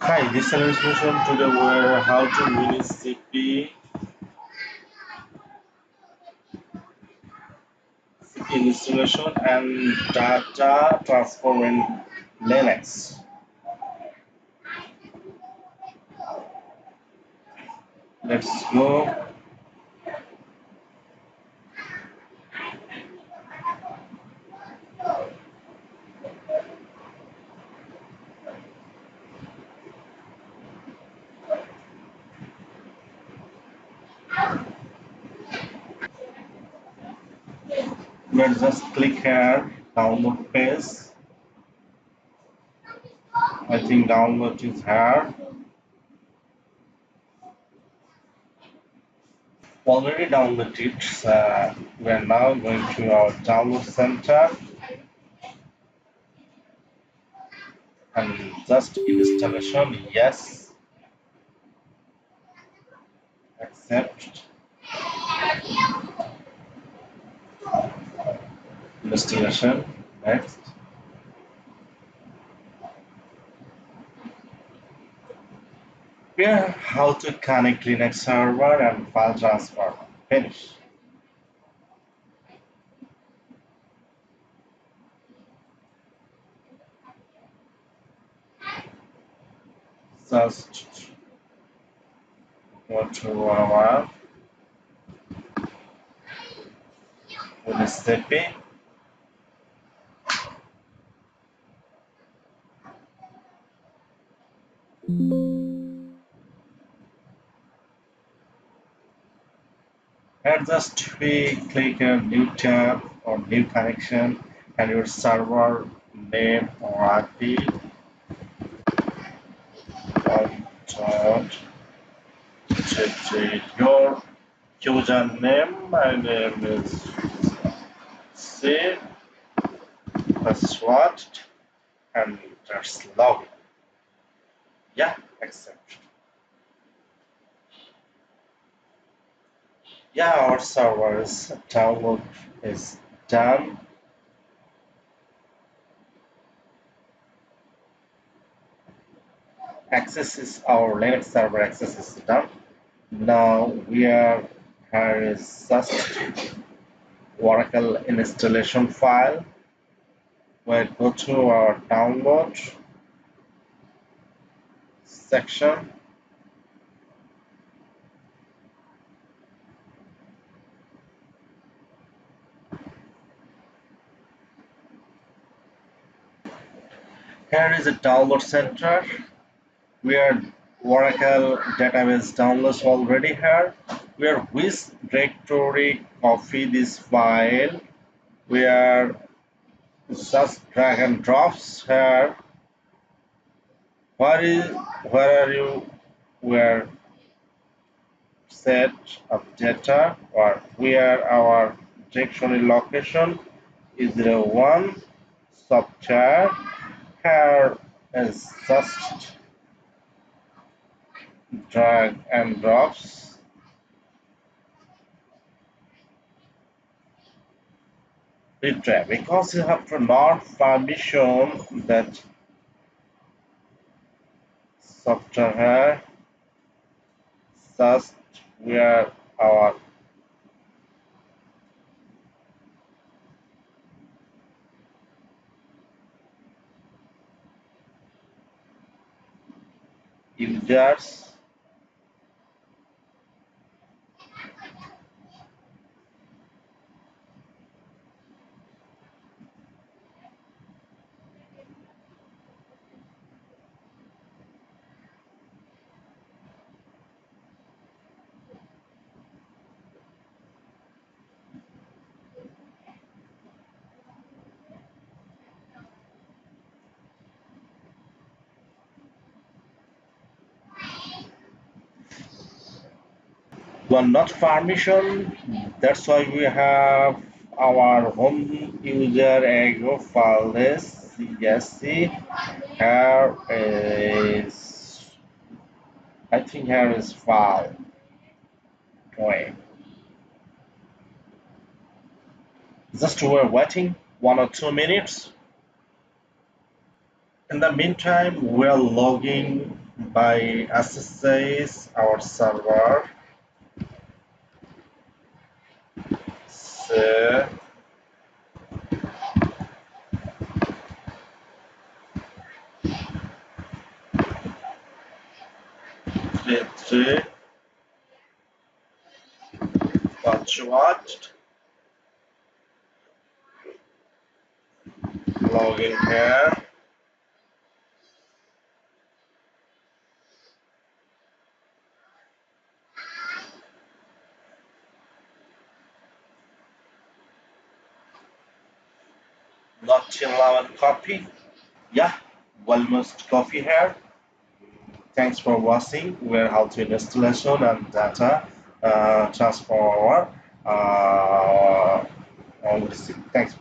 Hi, this is solution. Today we're how to WinSCP installation and data transfer in Linux. Let's go. Let's just click here, download page. I think download is here. Already downloaded it. We're now going to our download center and just installation. Yes, accept. Installation. Next. Here, how to connect Linux server and file transfer. Finish. Just go to our WinSCP. And just we click a new tab or new connection and your server name or IP your username. My name is C password and just login. Yeah, accept. Yeah, our server's download is done. Access is our Linux server access is done. Now we are here is just Oracle installation file. We go to our download section. Here is a download center. We are Oracle database downloads already here. We are which directory copy this file. We are just drag and drops here. Where are you? Where set of data or where our dictionary location is 01 software. Here is just drag and drops. Retrieve because you have to not permission that software here just where our users were not permission. That's why we have our home user ego file this CSC. Here is I think here is file 20. Just we're waiting 1 or 2 minutes. In the meantime, we're logging by SSH our server. So three watched login here. Not 11 copy. Yeah, almost copy here. Thanks for watching. We're how to installation and data transfer. Uh, on the Thanks.